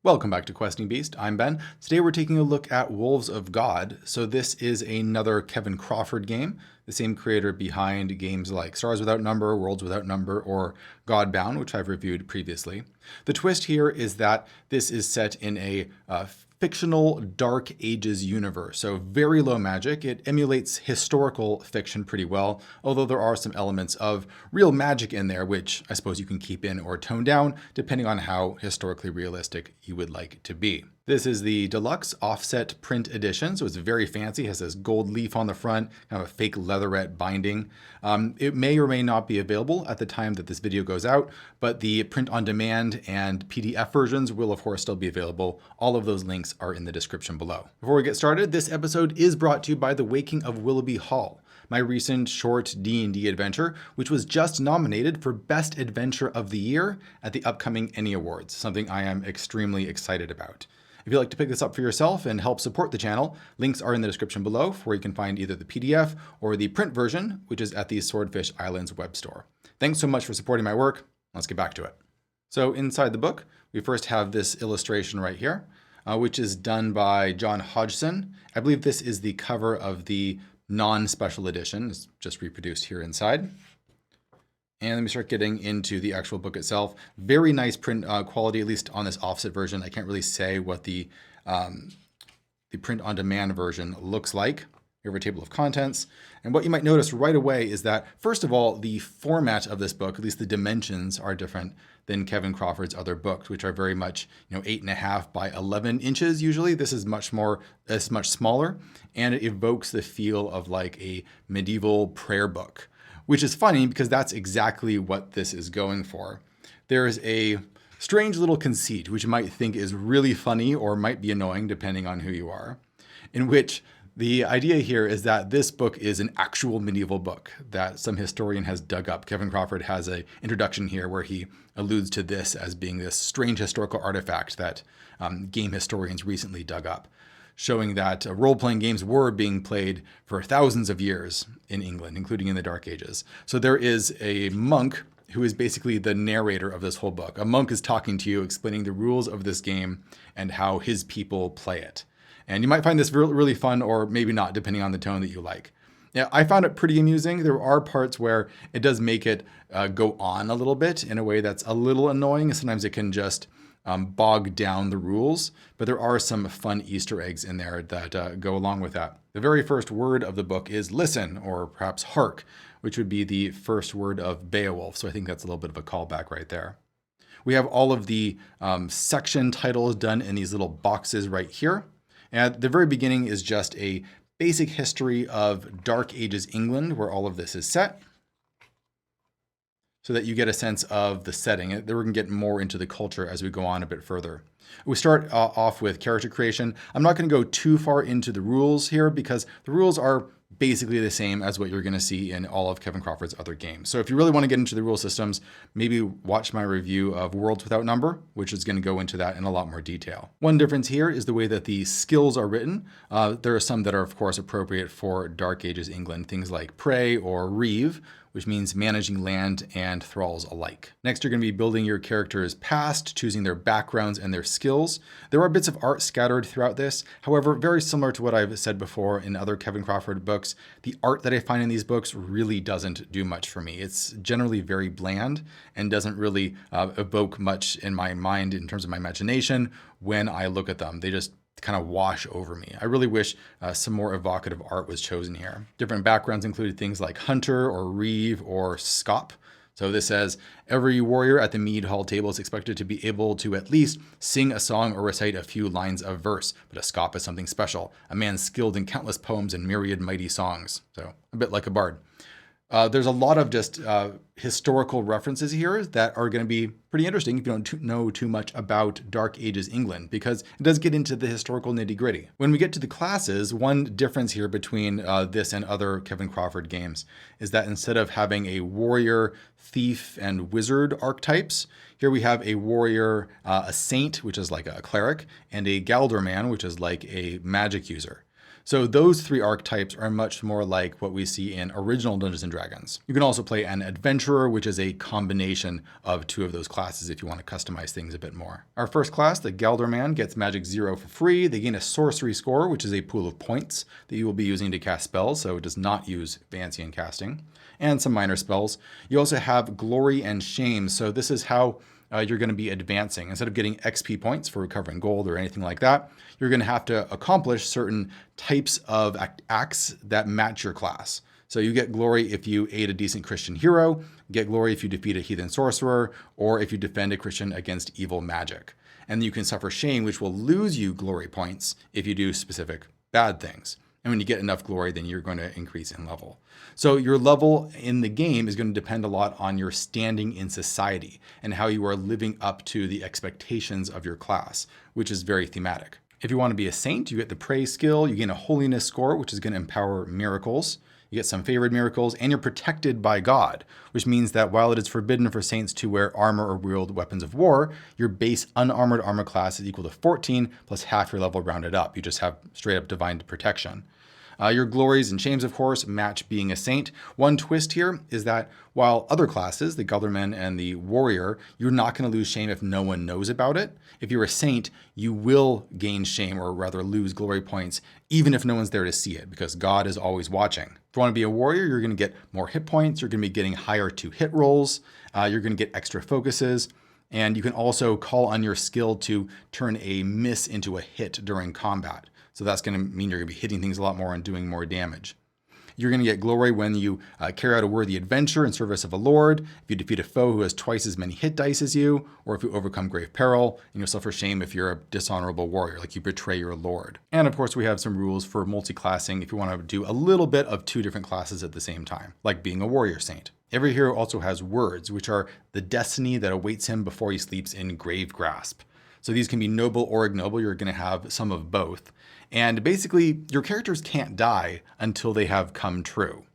Welcome back to Questing Beast. I'm Ben. Today we're taking a look at Wolves of God. So this is another Kevin Crawford game, the same creator behind games like Stars Without Number, Worlds Without Number, or Godbound, which I've reviewed previously. The twist here is that this is set in a fictional Dark Ages universe, so very low magic. It emulates historical fiction pretty well, although there are some elements of real magic in there, which I suppose you can keep in or tone down, depending on how historically realistic you would like it to be. This is the deluxe offset print edition, so it's very fancy. It has this gold leaf on the front, kind of a fake leatherette binding. It may or may not be available at the time that this video goes out, but the print on demand and PDF versions will of course still be available. All of those links are in the description below. Before we get started, this episode is brought to you by The Waking of Willoughby Hall, my recent short D&D adventure, which was just nominated for Best Adventure of the Year at the upcoming Emmy Awards, something I am extremely excited about. If you'd like to pick this up for yourself and help support the channel, links are in the description below, where you can find either the PDF or the print version, which is at the Swordfish Islands web store. Thanks so much for supporting my work. Let's get back to it. So inside the book, we first have this illustration right here, which is done by John Hodgson. I believe this is the cover of the non-special edition. It's just reproduced here inside. And let me start getting into the actual book itself. Very nice print quality, at least on this offset version. I can't really say what the print on demand version looks like. Here we have a table of contents. And what you might notice right away is that, first of all, the format of this book, at least the dimensions, are different than Kevin Crawford's other books, which are very much 8.5 by 11 inches usually. This is much smaller, and it evokes the feel of like a medieval prayer book, which is funny because that's exactly what this is going for. There is a strange little conceit, which you might think is really funny or might be annoying depending on who you are, in which the idea here is that this book is an actual medieval book that some historian has dug up. Kevin Crawford has an introduction here where he alludes to this as being this strange historical artifact that game historians recently dug up, showing that role-playing games were being played for thousands of years in England, including in the Dark Ages. So there is a monk who is basically the narrator of this whole book. A monk is talking to you, explaining the rules of this game and how his people play it. And you might find this really fun, or maybe not, depending on the tone that you like. Yeah, I found it pretty amusing. There are parts where it does make it go on a little bit in a way that's a little annoying. Sometimes it can just bog down the rules, but there are some fun Easter eggs in there that go along with that. The very first word of the book is listen, or perhaps hark, which would be the first word of Beowulf. So I think that's a little bit of a callback right there. We have all of the section titles done in these little boxes right here. And at the very beginning is just a basic history of Dark Ages England, where all of this is set, so that you get a sense of the setting. Then we're going to get more into the culture as we go on a bit further. We start off with character creation. I'm not going to go too far into the rules here because the rules are basically the same as what you're going to see in all of Kevin Crawford's other games. So if you really want to get into the rule systems, maybe watch my review of Worlds Without Number, which is going to go into that in a lot more detail. One difference here is the way that the skills are written. There are some that are, of course, appropriate for Dark Ages England, things like Pray or Reeve, which means managing land and thralls alike. Next, you're going to be building your character's past, choosing their backgrounds and their skills. There are bits of art scattered throughout this. However, very similar to what I've said before in other Kevin Crawford books, the art that I find in these books really doesn't do much for me. It's generally very bland and doesn't really evoke much in my mind in terms of my imagination when I look at them. They just kind of wash over me. I really wish some more evocative art was chosen here. Different backgrounds included things like Hunter or Reeve or Scop. So this says, every warrior at the Mead Hall table is expected to be able to at least sing a song or recite a few lines of verse, but a Scop is something special, a man skilled in countless poems and myriad mighty songs. So a bit like a bard. There's a lot of just historical references here that are going to be pretty interesting if you don't know too much about Dark Ages England, because it does get into the historical nitty-gritty. When we get to the classes, one difference here between this and other Kevin Crawford games is that instead of having a warrior, thief, and wizard archetypes, here we have a warrior, a saint, which is like a cleric, and a Galdor man, which is like a magic user. So those three archetypes are much more like what we see in original Dungeons & Dragons. You can also play an adventurer, which is a combination of two of those classes if you want to customize things a bit more. Our first class, the Gelderman, gets Magic 0 for free. They gain a sorcery score, which is a pool of points that you will be using to cast spells, so it does not use fancy in casting, and some minor spells. You also have Glory and Shame, so this is how you're going to be advancing. Instead of getting XP points for recovering gold or anything like that, you're going to have to accomplish certain types of acts that match your class. So you get glory if you aid a decent Christian hero, get glory if you defeat a heathen sorcerer, or if you defend a Christian against evil magic. And you can suffer shame, which will lose you glory points if you do specific bad things. And when you get enough glory, then you're going to increase in level. So your level in the game is going to depend a lot on your standing in society and how you are living up to the expectations of your class, which is very thematic. If you want to be a saint, you get the praise skill, you gain a holiness score, which is going to empower miracles. You get some favored miracles, and you're protected by God, which means that while it is forbidden for saints to wear armor or wield weapons of war, your base unarmored armor class is equal to 14 plus half your level rounded up. You just have straight up divine protection. Your glories and shames, of course, match being a saint. One twist here is that while other classes, the Gelderman and the warrior, you're not going to lose shame if no one knows about it. If you're a saint, you will gain shame, or rather lose glory points, even if no one's there to see it, because God is always watching. If you want to be a warrior, you're going to get more hit points. You're going to be getting higher 2-hit rolls. You're going to get extra focuses. And you can also call on your skill to turn a miss into a hit during combat. So that's going to mean you're going to be hitting things a lot more and doing more damage. You're going to get glory when you carry out a worthy adventure in service of a lord, if you defeat a foe who has twice as many hit dice as you, or if you overcome grave peril, and you'll suffer shame if you're a dishonorable warrior, like you betray your lord. And of course, we have some rules for multi-classing if you want to do a little bit of two different classes at the same time, like being a warrior saint. Every hero also has words, which are the destiny that awaits him before he sleeps in grave grasp. So these can be noble or ignoble. You're going to have some of both. And basically, your characters can't die until they have come true.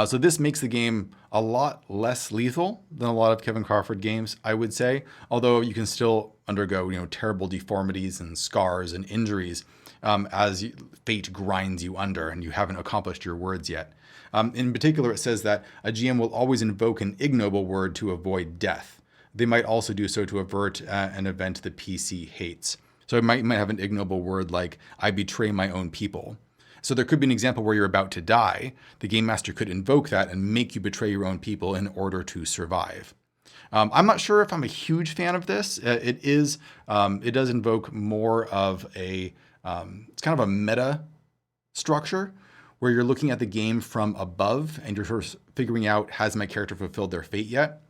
So this makes the game a lot less lethal than a lot of Kevin Crawford games, I would say. Although you can still undergo, terrible deformities and scars and injuries as fate grinds you under and you haven't accomplished your words yet. In particular, it says that a GM will always invoke an ignoble word to avoid death. They might also do so to avert an event the PC hates. So you might have an ignoble word like, I betray my own people. So there could be an example where you're about to die. The game master could invoke that and make you betray your own people in order to survive. I'm not sure if I'm a huge fan of this. It does invoke more of it's kind of a meta structure where you're looking at the game from above and you're sort of figuring out, has my character fulfilled their fate yet?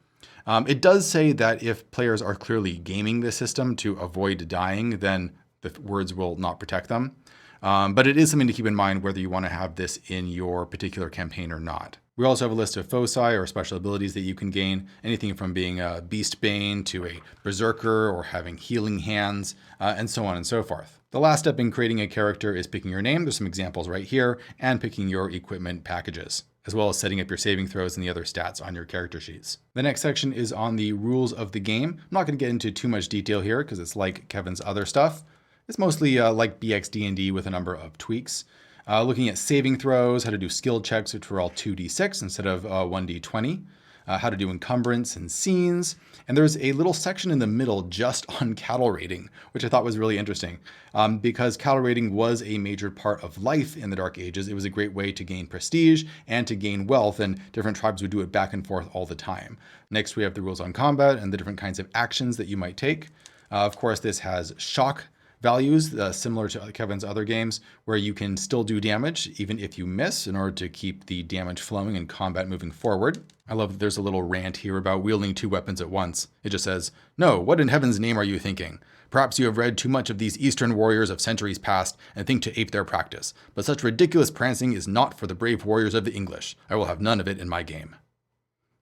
It does say that if players are clearly gaming the system to avoid dying, then the words will not protect them. But it is something to keep in mind whether you want to have this in your particular campaign or not. We also have a list of foci or special abilities that you can gain, anything from being a Beast Bane to a Berserker or having healing hands, and so on and so forth. The last step in creating a character is picking your name. There's some examples right here, and picking your equipment packages, as well as setting up your saving throws and the other stats on your character sheets. The next section is on the rules of the game. I'm not going to get into too much detail here because it's like Kevin's other stuff. It's mostly like BXD&D with a number of tweaks. Looking at saving throws, how to do skill checks, which were all 2d6 instead of 1d20. How to do encumbrance and scenes. And there's a little section in the middle just on cattle raiding, which I thought was really interesting. Because cattle raiding was a major part of life in the Dark Ages. It was a great way to gain prestige and to gain wealth, and different tribes would do it back and forth all the time. Next, we have the rules on combat and the different kinds of actions that you might take. Of course, this has shock values, similar to Kevin's other games, where you can still do damage even if you miss in order to keep the damage flowing and combat moving forward. I love that there's a little rant here about wielding two weapons at once. It just says, "No, what in heaven's name are you thinking? Perhaps you have read too much of these Eastern warriors of centuries past and think to ape their practice. But such ridiculous prancing is not for the brave warriors of the English. I will have none of it in my game."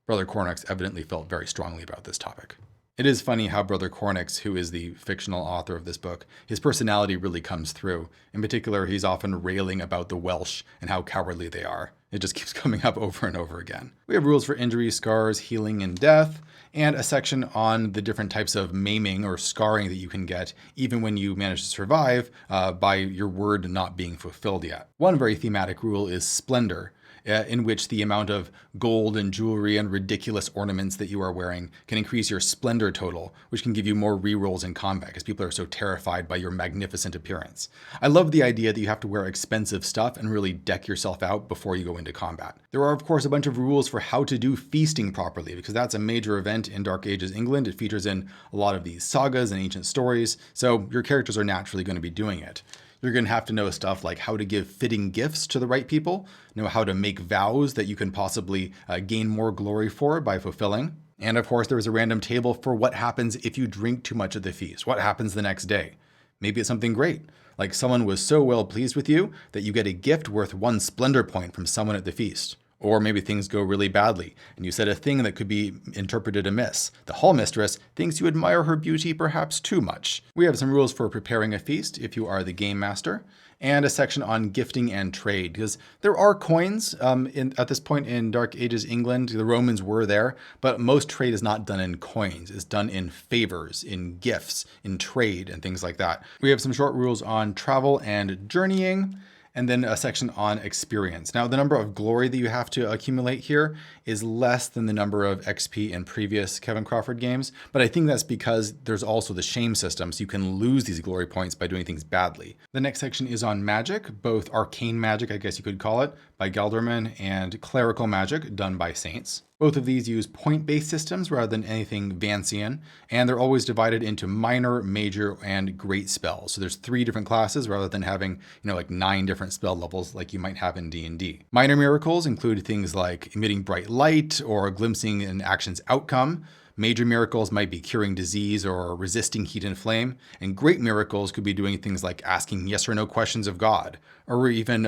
Brother Cornax evidently felt very strongly about this topic. It is funny how Brother Cornix, who is the fictional author of this book, his personality really comes through. In particular, he's often railing about the Welsh and how cowardly they are. It just keeps coming up over and over again. We have rules for injuries, scars, healing, and death, and a section on the different types of maiming or scarring that you can get even when you manage to survive by your word not being fulfilled yet. One very thematic rule is splendor, in which the amount of gold and jewelry and ridiculous ornaments that you are wearing can increase your splendor total, which can give you more rerolls in combat because people are so terrified by your magnificent appearance. I love the idea that you have to wear expensive stuff and really deck yourself out before you go into combat. There are, of course, a bunch of rules for how to do feasting properly, because that's a major event in Dark Ages England. It features in a lot of these sagas and ancient stories, so your characters are naturally going to be doing it. You're going to have to know stuff like how to give fitting gifts to the right people, know how to make vows that you can possibly gain more glory for by fulfilling. And of course, there is a random table for what happens if you drink too much at the feast. What happens the next day? Maybe it's something great, like someone was so well pleased with you that you get a gift worth 1 splendor point from someone at the feast. Or maybe things go really badly and you said a thing that could be interpreted amiss. The hall mistress thinks you admire her beauty perhaps too much. We have some rules for preparing a feast if you are the game master, and a section on gifting and trade, because there are coins at this point in Dark Ages England. The Romans were there, but most trade is not done in coins. It's done in favors, in gifts, in trade, and things like that. We have some short rules on travel and journeying, and then a section on experience. Now, the number of glory that you have to accumulate here is less than the number of XP in previous Kevin Crawford games, but I think that's because there's also the shame system, so you can lose these glory points by doing things badly. The next section is on magic, both arcane magic, I guess you could call it, by Gelderman, and clerical magic done by saints. Both of these use point-based systems rather than anything Vancian, and they're always divided into minor, major, and great spells. So there's 3 different classes rather than having, like 9 different spell levels like you might have in D&D. Minor miracles include things like emitting bright light or glimpsing an action's outcome. Major miracles might be curing disease or resisting heat and flame, and great miracles could be doing things like asking yes or no questions of God, or even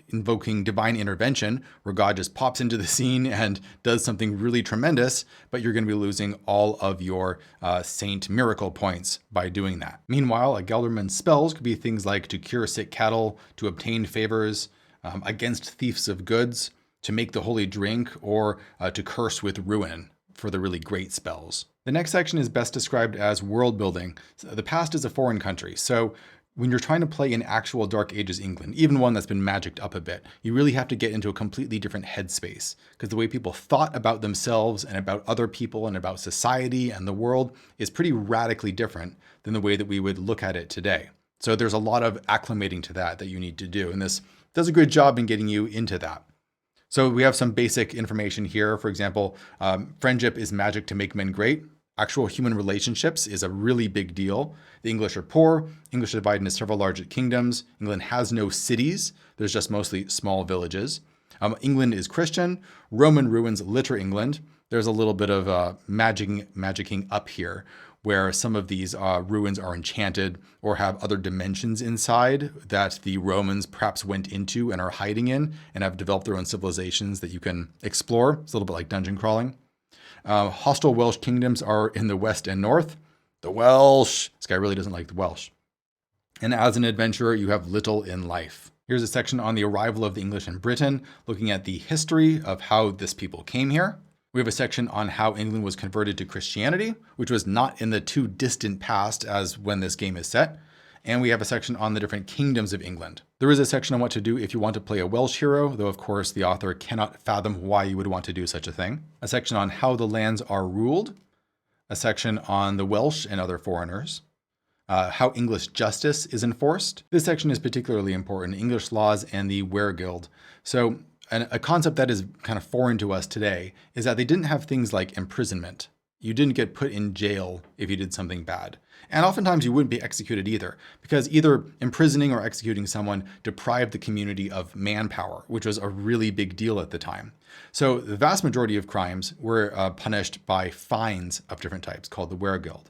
invoking divine intervention, where God just pops into the scene and does something really tremendous, but you're going to be losing all of your saint miracle points by doing that. Meanwhile, a Gelderman's spells could be things like to cure sick cattle, to obtain favors, against thieves of goods, to make the holy drink, or to curse with ruin, for the really great spells. The next section is best described as world building. So the past is a foreign country, so when you're trying to play in actual Dark Ages England, even one that's been magicked up a bit, you really have to get into a completely different headspace, because the way people thought about themselves and about other people and about society and the world is pretty radically different than the way that we would look at it today. So there's a lot of acclimating to that you need to do, and this does a good job in getting you into that. So we have some basic information here. For example, friendship is magic to make men great. Actual human relationships is a really big deal. The English are poor. English are divided into several large kingdoms. England has no cities. There's just mostly small villages. England is Christian. Roman ruins litter England. There's a little bit of magicking up here, where some of these ruins are enchanted or have other dimensions inside that the Romans perhaps went into and are hiding in and have developed their own civilizations that you can explore. It's a little bit like dungeon crawling. Hostile Welsh kingdoms are in the west and north. The Welsh. This guy really doesn't like the Welsh. And as an adventurer, you have little in life. Here's a section on the arrival of the English in Britain, looking at the history of how this people came here. We have a section on how England was converted to Christianity, which was not in the too distant past as when this game is set. And we have a section on the different kingdoms of England. There is a section on what to do if you want to play a Welsh hero, though of course the author cannot fathom why you would want to do such a thing. A section on how the lands are ruled. A section on the Welsh and other foreigners. How English justice is enforced. This section is particularly important, English laws and the Weregild. So a concept that is kind of foreign to us today is that they didn't have things like imprisonment. You didn't get put in jail if you did something bad. And oftentimes you wouldn't be executed either, because either imprisoning or executing someone deprived the community of manpower, which was a really big deal at the time. So the vast majority of crimes were punished by fines of different types called the Weregild.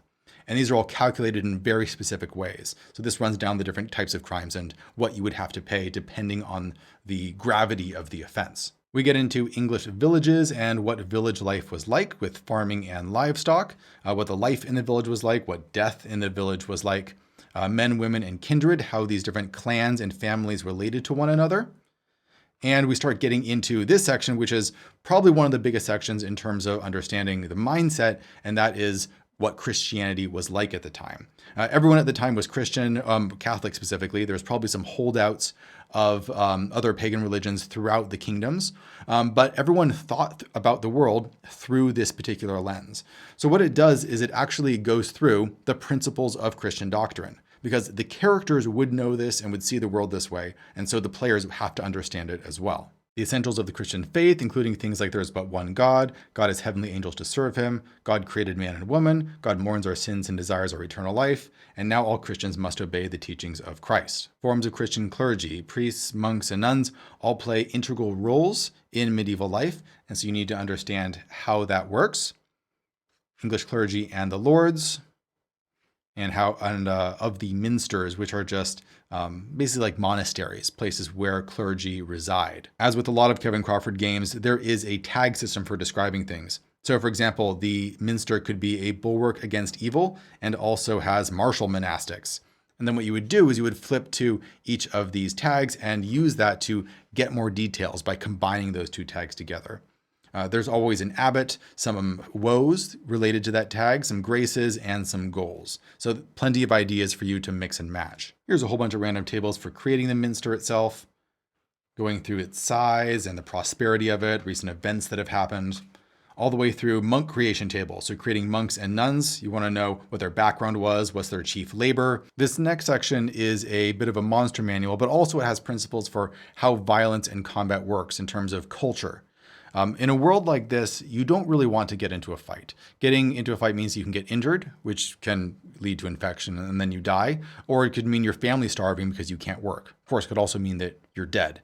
And these are all calculated in very specific ways. So this runs down the different types of crimes and what you would have to pay depending on the gravity of the offense. We get into English villages and what village life was like with farming and livestock, what the life in the village was like, what death in the village was like, men, women, and kindred, how these different clans and families related to one another. And we start getting into this section, which is probably one of the biggest sections in terms of understanding the mindset, and that is what Christianity was like at the time. Everyone at the time was Christian, Catholic specifically. There's probably some holdouts of other pagan religions throughout the kingdoms, but everyone thought about the world through this particular lens. So what it does is it actually goes through the principles of Christian doctrine, because the characters would know this and would see the world this way, and so the players have to understand it as well. The essentials of the Christian faith, including things like there is but one God, God has heavenly angels to serve him, God created man and woman, God mourns our sins and desires our eternal life, and now all Christians must obey the teachings of Christ. Forms of Christian clergy, priests, monks, and nuns all play integral roles in medieval life, and so you need to understand how that works. English clergy and the lords, and of the minsters, which are just basically like monasteries, places where clergy reside. As with a lot of Kevin Crawford games, there is a tag system for describing things. So for example, the minster could be a bulwark against evil and also has martial monastics. And then what you would do is you would flip to each of these tags and use that to get more details by combining those two tags together. There's always an abbot, some woes related to that tag, some graces, and some goals. So plenty of ideas for you to mix and match. Here's a whole bunch of random tables for creating the minster itself, going through its size and the prosperity of it, recent events that have happened, all the way through monk creation tables. So creating monks and nuns, you want to know what their background was, what's their chief labor. This next section is a bit of a monster manual, but also it has principles for how violence and combat works in terms of culture. In a world like this, you don't really want to get into a fight. Getting into a fight means you can get injured, which can lead to infection and then you die, or it could mean your family's starving because you can't work. Of course, it could also mean that you're dead.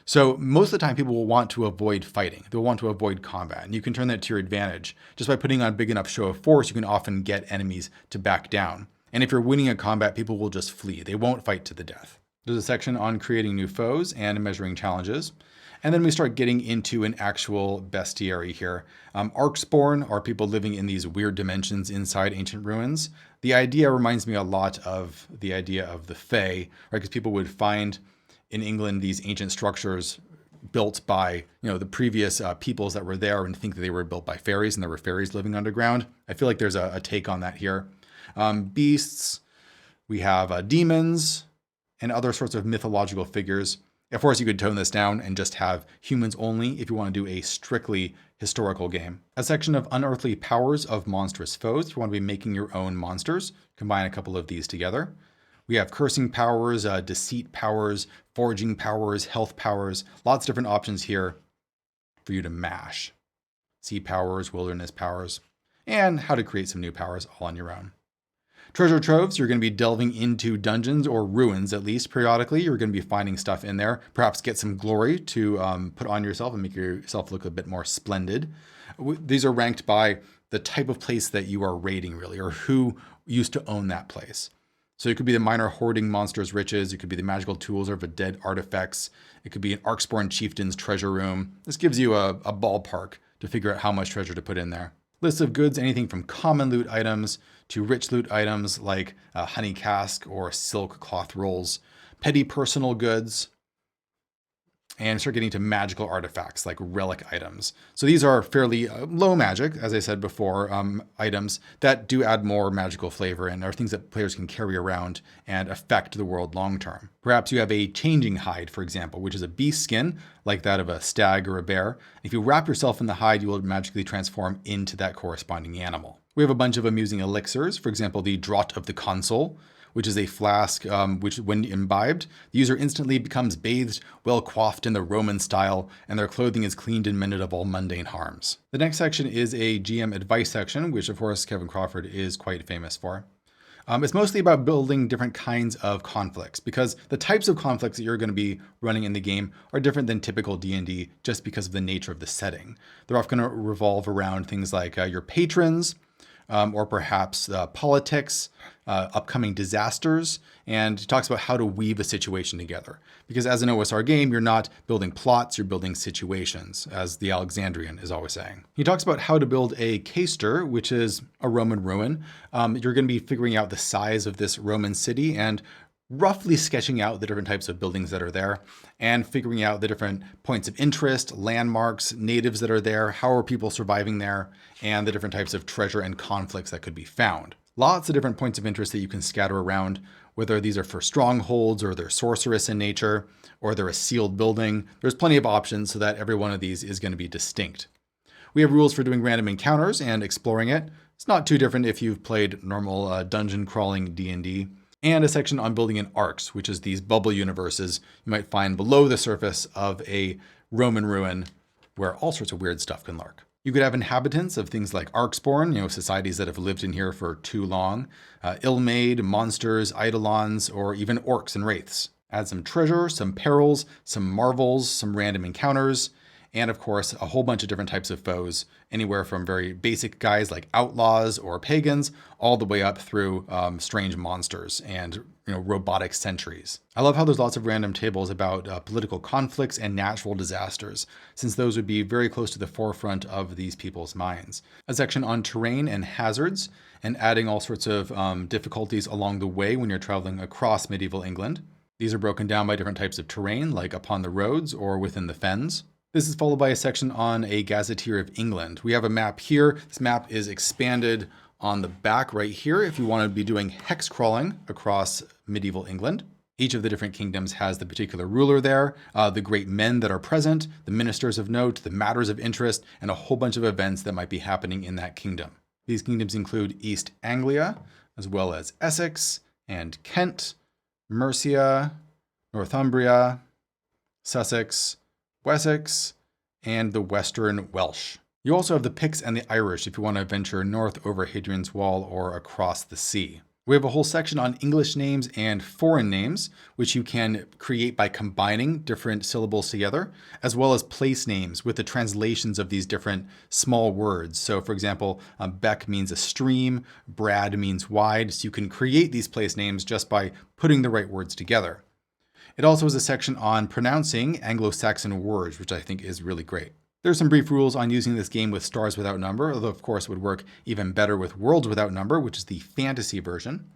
So most of the time people will want to avoid fighting. They'll want to avoid combat, and you can turn that to your advantage. Just by putting on a big enough show of force, you can often get enemies to back down. And if you're winning a combat, people will just flee. They won't fight to the death. There's a section on creating new foes and measuring challenges. And then we start getting into an actual bestiary here. Arkspawn are people living in these weird dimensions inside ancient ruins. The idea reminds me a lot of the idea of the Fae, right? Because people would find in England these ancient structures built by, the previous peoples that were there and think that they were built by fairies and there were fairies living underground. I feel like there's a take on that here. Beasts, we have demons and other sorts of mythological figures. Of course, you could tone this down and just have humans only if you want to do a strictly historical game. A section of unearthly powers of monstrous foes. If you want to be making your own monsters, combine a couple of these together. We have cursing powers, deceit powers, foraging powers, health powers, lots of different options here for you to mash. Sea powers, wilderness powers, and how to create some new powers all on your own. Treasure troves, you're going to be delving into dungeons or ruins, at least periodically. You're going to be finding stuff in there, perhaps get some glory to put on yourself and make yourself look a bit more splendid. These are ranked by the type of place that you are raiding, really, or who used to own that place. So it could be the miner hoarding monsters' riches. It could be the magical tools or the dead artifacts. It could be an Arkspawn chieftain's treasure room. This gives you a ballpark to figure out how much treasure to put in there. Lists of goods, anything from common loot items to rich loot items like a honey cask or silk cloth rolls, petty personal goods, and start getting to magical artifacts like relic items. So these are fairly low magic, as I said before, items that do add more magical flavor and are things that players can carry around and affect the world long term. Perhaps you have a changing hide, for example, which is a beast skin like that of a stag or a bear. If you wrap yourself in the hide, you will magically transform into that corresponding animal. We have a bunch of amusing elixirs, for example, the Draught of the Consul, which is a flask which, when imbibed, the user instantly becomes bathed, well coiffed in the Roman style, and their clothing is cleaned and mended of all mundane harms. The next section is a GM advice section, which of course Kevin Crawford is quite famous for. It's mostly about building different kinds of conflicts, because the types of conflicts that you're going to be running in the game are different than typical D&D just because of the nature of the setting. They're often going to revolve around things like your patrons, or perhaps politics, upcoming disasters, and he talks about how to weave a situation together. Because as an OSR game, you're not building plots, you're building situations, as the Alexandrian is always saying. He talks about how to build a caster, which is a Roman ruin. You're going to be figuring out the size of this Roman city and roughly sketching out the different types of buildings that are there and figuring out the different points of interest, landmarks, natives that are there, how are people surviving there, and the different types of treasure and conflicts that could be found. Lots of different points of interest that you can scatter around, whether these are for strongholds or they're sorcerous in nature, or they're a sealed building. There's plenty of options so that every one of these is going to be distinct. We have rules for doing random encounters and exploring it. It's not too different if you've played normal dungeon crawling D&D. And a section on building in arcs, which is these bubble universes you might find below the surface of a Roman ruin where all sorts of weird stuff can lurk. You could have inhabitants of things like Arksborn, societies that have lived in here for too long, ill-made, monsters, eidolons, or even orcs and wraiths. Add some treasure, some perils, some marvels, some random encounters, and of course, a whole bunch of different types of foes, anywhere from very basic guys like outlaws or pagans, all the way up through strange monsters and robotic sentries. I love how there's lots of random tables about political conflicts and natural disasters, since those would be very close to the forefront of these people's minds. A section on terrain and hazards, and adding all sorts of difficulties along the way when you're traveling across medieval England. These are broken down by different types of terrain, like upon the roads or within the fens. This is followed by a section on a gazetteer of England. We have a map here. This map is expanded on the back right here if you want to be doing hex crawling across medieval England. Each of the different kingdoms has the particular ruler there, the great men that are present, the ministers of note, the matters of interest, and a whole bunch of events that might be happening in that kingdom. These kingdoms include East Anglia, as well as Essex and Kent, Mercia, Northumbria, Sussex, Wessex, and the Western Welsh. You also have the Picts and the Irish if you want to venture north over Hadrian's Wall or across the sea. We have a whole section on English names and foreign names, which you can create by combining different syllables together, as well as place names with the translations of these different small words. So for example, Beck means a stream, Brad means wide, so you can create these place names just by putting the right words together. It also has a section on pronouncing Anglo-Saxon words, which I think is really great. There's some brief rules on using this game with Stars Without Number, although of course it would work even better with Worlds Without Number, which is the fantasy version,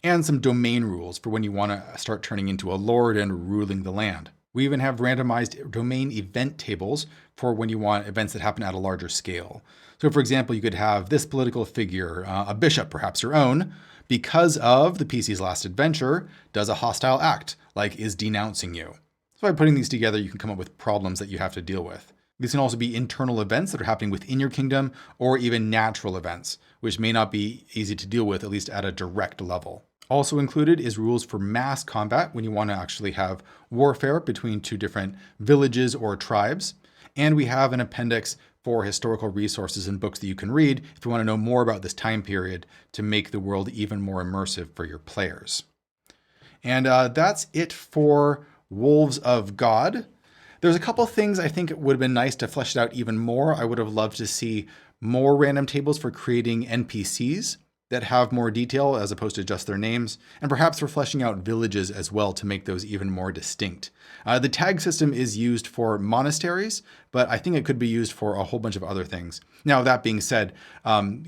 and some domain rules for when you want to start turning into a lord and ruling the land. We even have randomized domain event tables for when you want events that happen at a larger scale. So for example, you could have this political figure, a bishop, perhaps your own, because of the PC's last adventure, does a hostile act, like is denouncing you. So by putting these together, you can come up with problems that you have to deal with. These can also be internal events that are happening within your kingdom, or even natural events, which may not be easy to deal with, at least at a direct level. Also included is rules for mass combat when you want to actually have warfare between two different villages or tribes. And we have an appendix for historical resources and books that you can read if you want to know more about this time period to make the world even more immersive for your players. And that's it for Wolves of God. There's a couple things I think it would have been nice to flesh it out even more. I would have loved to see more random tables for creating NPCs that have more detail as opposed to just their names, and perhaps for fleshing out villages as well to make those even more distinct. The tag system is used for monasteries, but I think it could be used for a whole bunch of other things. Now, that being said,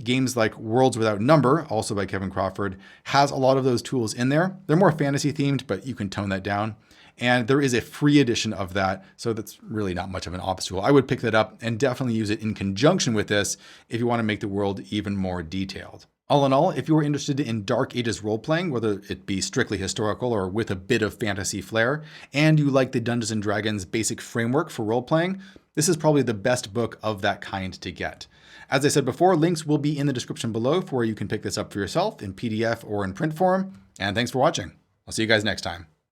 games like Worlds Without Number, also by Kevin Crawford, has a lot of those tools in there. They're more fantasy themed, but you can tone that down. And there is a free edition of that, so that's really not much of an obstacle. I would pick that up and definitely use it in conjunction with this if you want to make the world even more detailed. All in all, if you are interested in Dark Ages role-playing, whether it be strictly historical or with a bit of fantasy flair, and you like the Dungeons & Dragons basic framework for role-playing, this is probably the best book of that kind to get. As I said before, links will be in the description below for where you can pick this up for yourself in PDF or in print form. And thanks for watching. I'll see you guys next time.